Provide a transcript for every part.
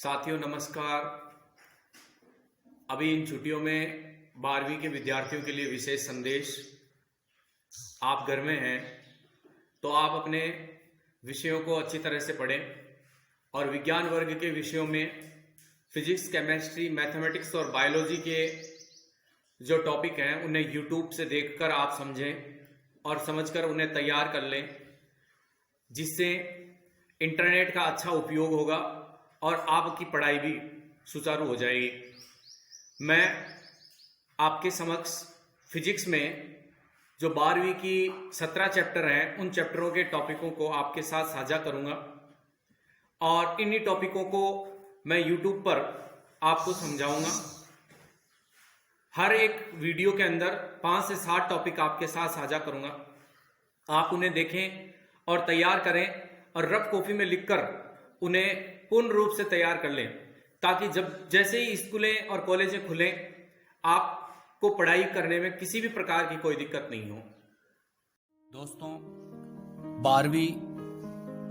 साथियों नमस्कार। अभी इन छुट्टियों में 12वीं के विद्यार्थियों के लिए विशेष संदेश। आप घर में हैं तो आप अपने विषयों को अच्छी तरह से पढ़ें और विज्ञान वर्ग के विषयों में फिजिक्स, केमिस्ट्री, मैथमेटिक्स और बायोलॉजी के जो टॉपिक हैं उन्हें यूट्यूब से देखकर आप समझें और समझकर उन्हें तैयार कर लें, जिससे इंटरनेट का अच्छा उपयोग होगा और आपकी पढ़ाई भी सुचारू हो जाएगी। मैं आपके समक्ष फिजिक्स में जो 12वीं की 17 चैप्टर हैं उन चैप्टरों के टॉपिकों को आपके साथ साझा करूंगा और इन्हीं टॉपिकों को मैं यूट्यूब पर आपको समझाऊंगा। हर एक वीडियो के अंदर 5 से 7 टॉपिक आपके साथ साझा करूंगा। आप उन्हें देखें और तैयार करें और रफ कॉपी में लिखकर उन्हें पूर्ण रूप से तैयार कर लें, ताकि जैसे ही स्कूलें और कॉलेजें खुलें आपको पढ़ाई करने में किसी भी प्रकार की कोई दिक्कत नहीं हो। दोस्तों, 12वीं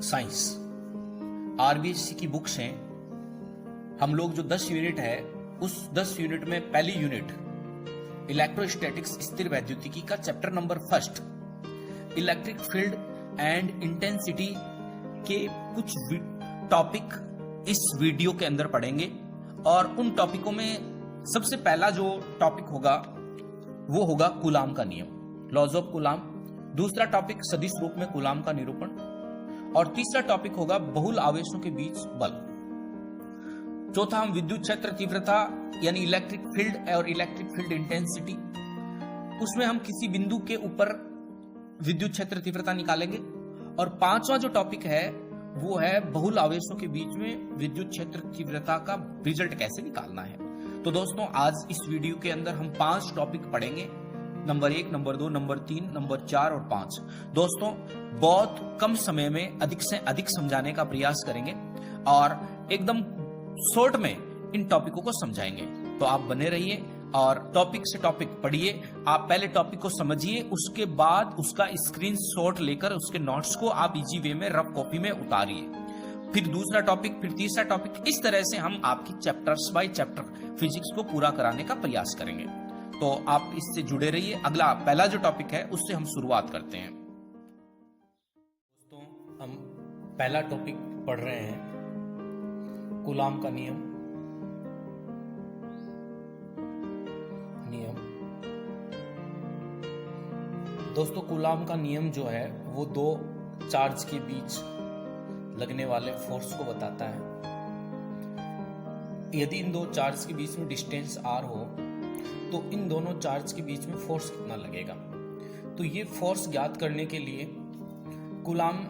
साइंस आरबीएससी की बुक्स हैं। हम लोग जो 10 यूनिट है उस 10 यूनिट में पहली यूनिट इलेक्ट्रोस्टैटिक्स स्थिर वैद्युतिकी का chapter number 1 electric field and intensity के कुछ टॉपिक इस वीडियो के अंदर पढ़ेंगे और उन टॉपिकों में सबसे पहला जो टॉपिक होगा वो होगा कूलाम का नियम, लॉज ऑफ कूलाम। दूसरा टॉपिक सदिश रूप में कूलाम का निरूपण और तीसरा टॉपिक होगा बहुल आवेशों के बीच बल। चौथा हम विद्युत क्षेत्र तीव्रता यानी इलेक्ट्रिक फील्ड और इलेक्ट्रिक फील्ड इंटेंसिटी, उसमें हम किसी बिंदु के ऊपर विद्युत क्षेत्र तीव्रता निकालेंगे। और पांचवा जो टॉपिक है वो है बहुल आवेशों के बीच में विद्युत क्षेत्र तीव्रता का रिजल्ट कैसे निकालना है। तो दोस्तों, आज इस वीडियो के अंदर हम 5 टॉपिक पढ़ेंगे, नंबर 1, नंबर 2, नंबर 3, नंबर 4 और 5। दोस्तों, बहुत कम समय में अधिक से अधिक समझाने का प्रयास करेंगे और एकदम शॉर्ट में इन टॉपिकों को समझाएंगे। तो आप बने रहिए और टॉपिक से टॉपिक पढ़िए। आप पहले टॉपिक को समझिए, उसके बाद उसका स्क्रीनशॉट लेकर उसके नोट्स को आप इजी वे में रफ कॉपी में उतारिए। फिर दूसरा टॉपिक, फिर तीसरा टॉपिक, इस तरह से हम आपकी चैप्टर्स बाय चैप्टर फिजिक्स को पूरा कराने का प्रयास करेंगे। तो आप इससे जुड़े रहिए। अगला पहला जो टॉपिक है उससे हम शुरुआत करते हैं। दोस्तों, हम पहला टॉपिक पढ़ रहे हैं कूलाम का नियम। दोस्तों, कूलाम का नियम जो है वो 2 चार्ज के बीच लगने वाले फोर्स को बताता है। यदि इन 2 चार्ज के बीच में डिस्टेंस r हो तो इन दोनों चार्ज के बीच में फोर्स कितना लगेगा। तो ये फोर्स ज्ञात करने के लिए कूलाम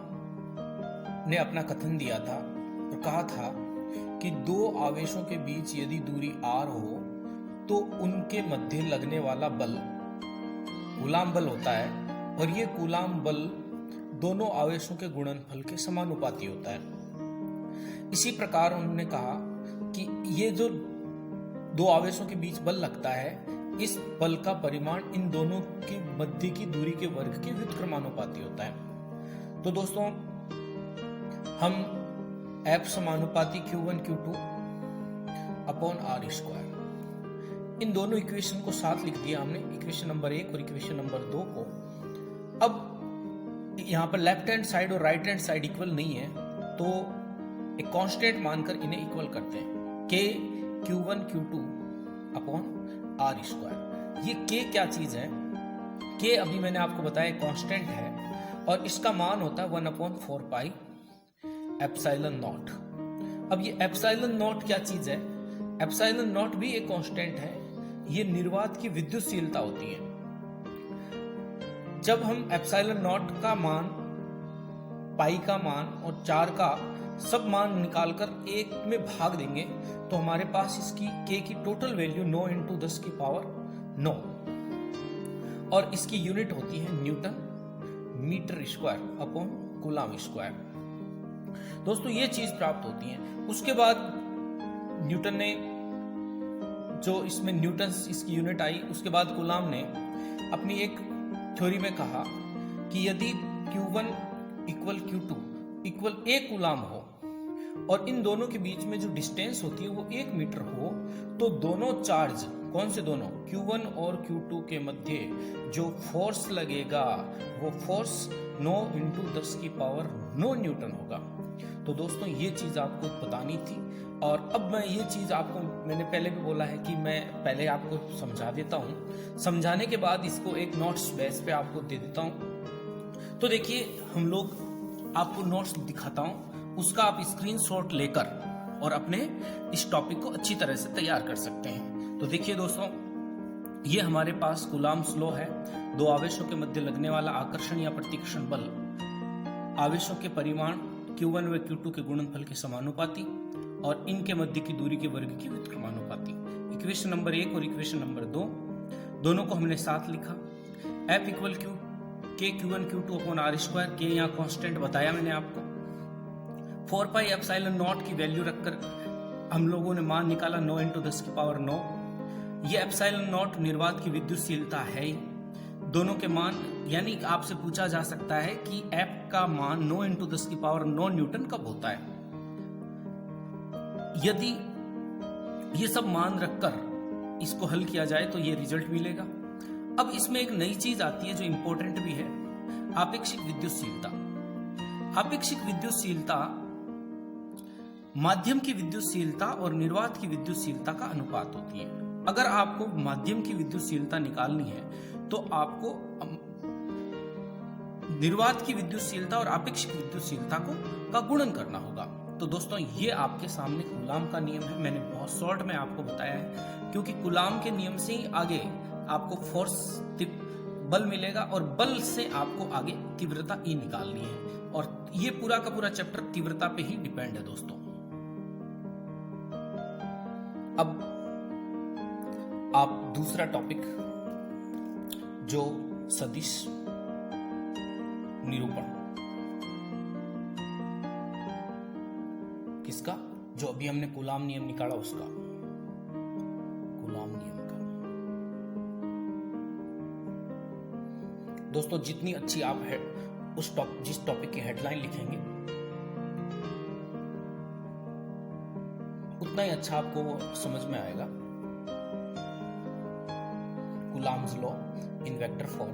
ने अपना कथन दिया था और कहा था कि 2 आवेशों के बीच यदि दूरी r हो तो उनके मध्य लगने वाला बल कूलाम बल होता है और ये कूलाम बल दोनों आवेशों के गुणनफल के समानुपाती होता है। इसी प्रकार उन्होंने कहा कि ये जो 2 आवेशों के बीच बल लगता है, इस बल का परिमाण इन दोनों के मध्य की दूरी के वर्ग के व्युत्क्रमानुपाती होता है। तो दोस्तों, हम F समानुपाती Q1 Q2 upon R square, इन दोनों इक्वेशन को साथ लिख दिया हमने, इक्वेशन नंबर 1 और इक्वेशन नंबर 2 को। अब यहाँ पर लेफ्ट हैंड साइड और राइट हैंड साइड इक्वल नहीं है तो एक कांस्टेंट मानकर इन्हें इक्वल करते हैं, K Q1 Q2 upon R square. ये K क्या चीज है? K अभी मैंने आपको बताया कांस्टेंट है और इसका मान होता है 1/4 पाई एप्सिलॉन नॉट। अब ये एप्सिलॉन नॉट क्या चीज है? एप्सिलॉन नॉट भी एक कांस्टेंट है। ये निर्वात की विद्युतशीलता होती है। जब हम एप्सिलॉन नॉट का मान, पाई का मान और 4 का सब मान निकालकर 1 में भाग देंगे तो हमारे पास इसकी K की टोटल वैल्यू 9 × 10 की पावर 9 और इसकी यूनिट होती है newton metre square upon coulomb square. दोस्तों, ये चीज प्राप्त होती है। उसके बाद न्यूटन ने जो इसमें न्यूटन इसकी यूनिट आई, उसके बाद कूलाम ने अपनी एक थ्योरी में कहा कि यदि Q1 = Q2 = 1 कूलाम हो और इन दोनों के बीच में जो डिस्टेंस होती है वो 1 मीटर हो, तो दोनों चार्ज, कौन से दोनों, Q1 और Q2 के मध्य जो फोर्स लगेगा वो फोर्स 9 × 10⁻9 न्यूटन होगा। तो दोस्तों ये चीज आपको बतानी थी, और अब मैं ये चीज आपको, मैंने पहले भी बोला है कि मैं पहले आपको समझा देता हूँ, समझाने के बाद इसको एक नोट्स बेस पे आपको दे देता हूँ। तो देखिए, हम लोग आपको नोट्स दिखाता हूँ, उसका आप स्क्रीनशॉट लेकर और अपने इस टॉपिक को अच्छी तरह से तैयार कर सकते हैं। तो देखिए दोस्तों, ये हमारे पास कूलाम्ब्स लॉ है। दो आवेशों के मध्य लगने वाला आकर्षण या प्रतिकर्षण बल आवेशों के परिमाण Q1 व Q2 के गुणनफल के समानुपाती और इनके मध्य की दूरी के वर्ग की व्युत्क्रमानुपाती। इक्वेशन नंबर 1 और इक्वेशन नंबर 2 दोनों को हमने साथ लिखा। F equal Q K Q1 Q2 upon R², K यहाँ कांस्टेंट बताया मैंने आपको। 4πε0 की वैल्यू रखकर हम लोगों ने मान निकाला 9 × 10⁹। ये ε0 निर्वात की विद्युतशीलता है ही। दोनों के मान, यानी आपसे पूछा जा सकता है कि F का मान 9 × 10⁹ न्यूटन कब होता है। यदि ये सब मान रखकर इसको हल किया जाए तो ये रिजल्ट मिलेगा। अब इसमें एक नई चीज आती है जो इंपॉर्टेंट भी है, आपेक्षिक विद्युतशीलता। आपेक्षिक विद्युतशीलता माध्यम की विद्युतशीलता और निर्वात की विद्युतशीलता का अनुपात होती है। अगर आपको माध्यम की विद्युतशीलता निकालनी है तो आपको निर्वात की विद्युतशीलता और आपेक्षिक विद्युतशीलता का गुणन करना होगा। तो दोस्तों ये आपके सामने कूलाम का नियम है, मैंने बहुत शॉर्ट में आपको बताया है, क्योंकि कूलाम के नियम से ही आगे आपको फोर्स बल मिलेगा और बल से आपको आगे तीव्रता E निकालनी है, और ये पूरा का पूरा चैप्टर तीव्रता पे ही डिपेंड है दोस्तों। अब आप दूसरा टॉपिक जो सदिश निरूपण, किसका, जो अभी हमने कूलाम नियम निकाला उसका, कूलाम नियम का। दोस्तों जितनी अच्छी आप है उस जिस टॉपिक की हेडलाइन लिखेंगे उतना ही अच्छा आपको वो समझ में आएगा। Coulombs law in vector form.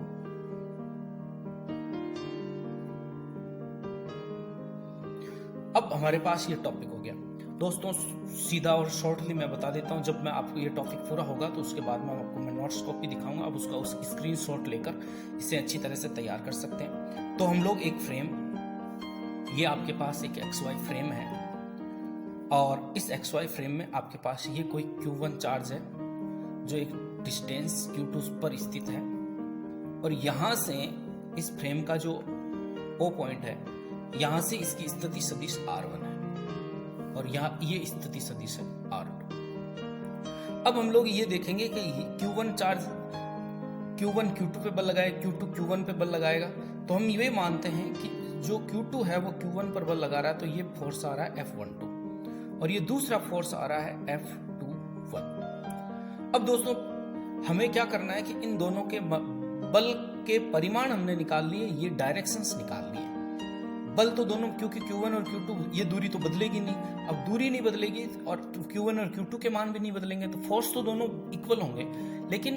अब हमारे पास ये टॉपिक हो गया दोस्तों। सीधा और शॉर्टली मैं बता देता हूं, जब मैं आपको ये टॉपिक पूरा होगा तो उसके बाद मैं आपको नोट्स कॉपी दिखाऊंगा। अब उसका उस स्क्रीनशॉट लेकर इसे अच्छी तरह से तैयार कर सकते हैं। तो हम लोग एक फ्रेम, ये आपके पास एक XY फ्रेम है, और इस XY फ्रेम में आपके पास ये कोई Q1 चार्ज है जो एक डिस्टेंस Q2 पर स्थित है, और यहां से इस फ्रेम का जो O पॉइंट है, यहां से इसकी स्थिति सदिश R1 है, और यहाँ ये स्थिति सदिश है R2। अब हम लोग ये देखेंगे कि Q1 चार्ज Q1 Q2 पे बल लगाएगा, Q2 Q1 पे बल लगाएगा, तो हम ये मानते हैं कि जो Q2 है वो Q1 पर बल लगा रहा है, तो ये फोर्स आ रहा है F12 और ये दूसरा फोर्स आ रहा है F21। अब दोस्तों हमें क्या करना है कि इन दोनों के बल के परिमाण हमने निकाल लिए, ये डायरेक्शंस निकाल लिए। बल तो दोनों, क्योंकि Q1 और Q2 ये दूरी तो बदलेगी नहीं, अब दूरी नहीं बदलेगी और Q1 और Q2 के मान भी नहीं बदलेंगे, तो फोर्स तो दोनों इक्वल होंगे, लेकिन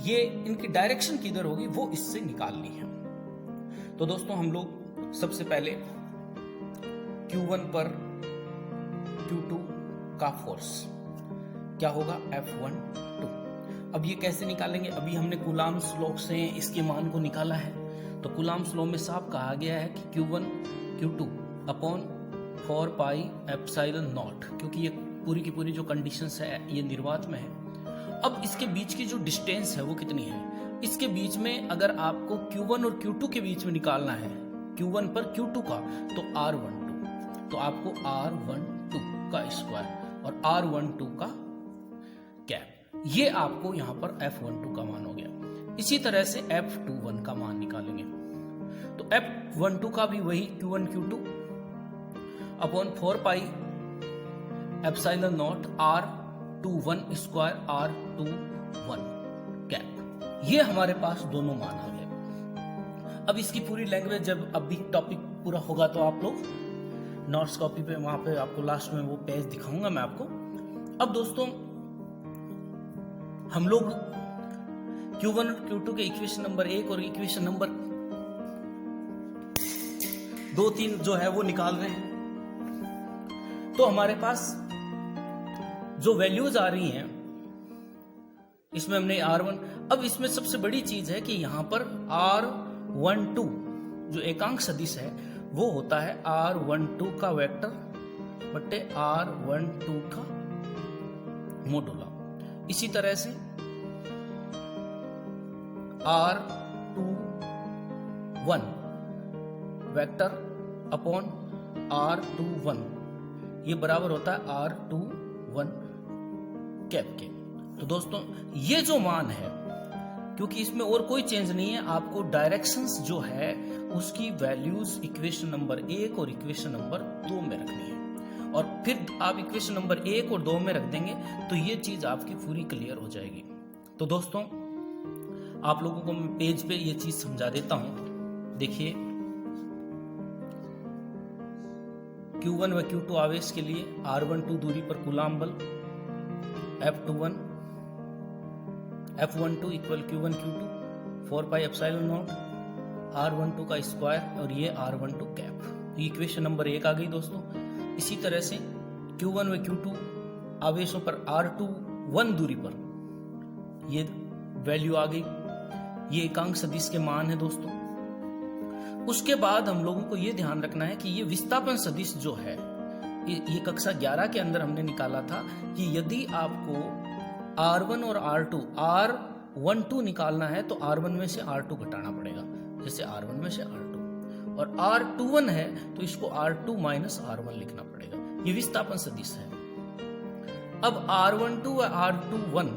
ये इनकी डायरेक्शन किधर होगी वो इससे निकालनी है। तो दोस्तों हम लोग सबसे पहले Q1 पर Q2 का फोर्स क्या होगा, F12। अब ये कैसे निकालेंगे, अभी हमने कूलाम्स लॉ से इसके मान को निकाला है। तो कूलाम्स लॉ में साफ कहा गया है कि Q1 Q2 अपॉन 4πε0, क्योंकि ये पूरी की पूरी जो कंडीशंस है ये निर्वात में है। अब इसके बीच की जो डिस्टेंस है वो कितनी है, इसके बीच में अगर आपको Q1 और Q2 के बीच में निकालना है, Q1 पर Q2 का, तो R12, तो आपको R12 का स्क्वायर और R12 का कैप, ये आपको यहाँ पर F12 का मान हो गया। इसी तरह से F21 का मान निकालेंगे, तो F12 का भी वही Q1 Q2 upon 4πε0 R21 square R21 cap, ये हमारे पास दोनों मान आ गए। अब इसकी पूरी लैंग्वेज जब अभी टॉपिक पूरा होगा तो आप लोग नोट्स कॉपी पे, वहां पे आपको लास्ट में वो पेज दिखाऊंगा मैं आपको। अब दोस्तों हम लोग Q1 और Q2 के इक्वेशन नंबर 1 और इक्वेशन नंबर 2-3 जो है वो निकाल रहे हैं। तो हमारे पास जो वैल्यूज आ रही हैं इसमें हमने R1, अब इसमें सबसे बड़ी चीज है कि यहां पर R12 जो एकांक सदिश है वो होता है R12 का वेक्टर बट्टे R12 का मोडुला। इसी तरह से R21 वेक्टर अपॉन R21 ये बराबर होता है R21 कैप के। तो दोस्तों ये जो मान है, क्योंकि इसमें और कोई चेंज नहीं है, आपको डायरेक्शंस जो है उसकी वैल्यूज इक्वेशन नंबर 1 और इक्वेशन नंबर 2 में रखनी है, और फिर आप इक्वेशन नंबर 1 और 2 में रख देंगे तो ये चीज आपकी पूरी क्लियर हो जाएगी। तो दोस्तों आप लोगों को मैं पेज पे ये चीज समझा देता हूं। देखिए Q1 व Q2 आवेश के लिए R12 दूरी पर कूलाम बल, F12 equal Q1 Q2 4 pi epsilon not R12 का स्क्वायर और ये R12 कैप। ये इक्वेशन नंबर 1 आ गई दोस्तों। इसी तरह से Q1 व Q2 आवेशों पर R21 दूरी पर ये वैल्यू आ गई, ये एकांक सदिश के मान है दोस्तों। उसके बाद हम लोगों को ये ध्यान रखना है कि ये विस्थापन सदिश जो है ये कक्षा 11 के अंदर हमने निकाला था कि यदि आपको R1 और R12 निकालना है तो R1 में से R2 घटाना पड़ेगा, जैसे R1 में से R2, और R21 है तो इसको R2 माइनस R1 लिखना पड़ेगा। ये विस्थापन सदिश है। अब R12 व R21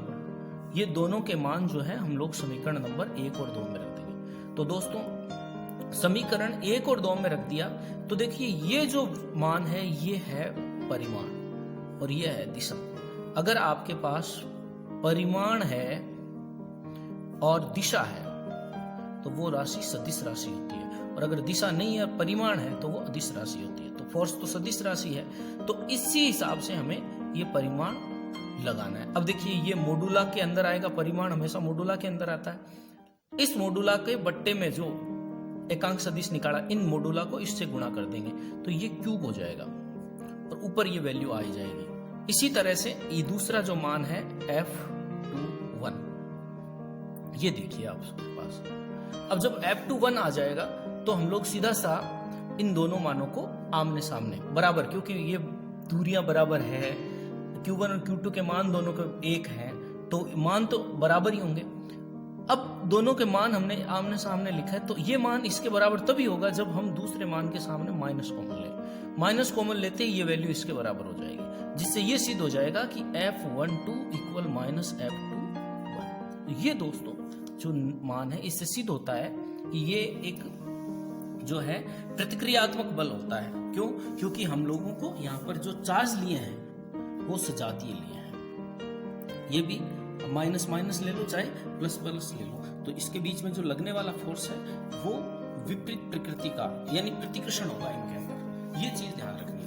ये दोनों के मान जो है हम लोग समीकरण नंबर 1 और 2 में रख देंगे। तो दोस्तों समीकरण 1 और 2 में रख दिया तो देखिए ये जो मान है ये है परिमाण और ये है दिशा। अगर आपके पास परिमाण है और दिशा है तो वो राशि सदिश राशि होती है, और अगर दिशा नहीं है और परिमाण है तो वो अदिश राशि होती है। तो फोर्स तो सदिश राशि है, तो इसी हिसाब से हमें ये परिमाण लगाना है। अब देखिए ये मोडुला के अंदर आएगा, परिमाण हमेशा मोडुला के अंदर आता है। इस मोडुला के बट्टे में जो एकांक सदिश निकाला, इन मोडुला को इससे गुणा कर देंगे तो ये क्यूब हो जाएगा और ऊपर ये वैल्यू आ जाएगी। इसी तरह से ये दूसरा जो मान है F21, ये देखिए आपके पास। अब जब F21 आ जाएगा तो हम लोग सीधा सा इन दोनों मानों को आमने सामने बराबर, क्योंकि ये दूरियां बराबर है, Q1 और Q2 के मान दोनों के 1 हैं तो मान तो बराबर ही होंगे। अब दोनों के मान हमने आमने सामने लिखा है तो ये मान इसके बराबर तभी होगा जब हम दूसरे मान के सामने माइनस कॉमन लें। माइनस कॉमन लेते ही ये वैल्यू इसके बराबर हो जाएगी, जिससे ये सिद्ध हो जाएगा कि F12 इक्वल माइनस F21। ये दोस्तों जो मान है इससे सिद्ध होता है कि ये एक जो है प्रतिक्रियात्मक बल होता है। क्यों? क्योंकि हम लोगों को यहाँ पर जो चार्ज लिए हैं वो सजातीय लिए हैं। ये भी माइनस माइनस ले लो चाहे प्लस प्लस ले लो, तो इसके बीच में जो लगने वाला फोर्स है वो विपरीत प्रकृति का यानी प्रतिकर्षण होगा इनके अंदर। ये चीज ध्यान रखनी।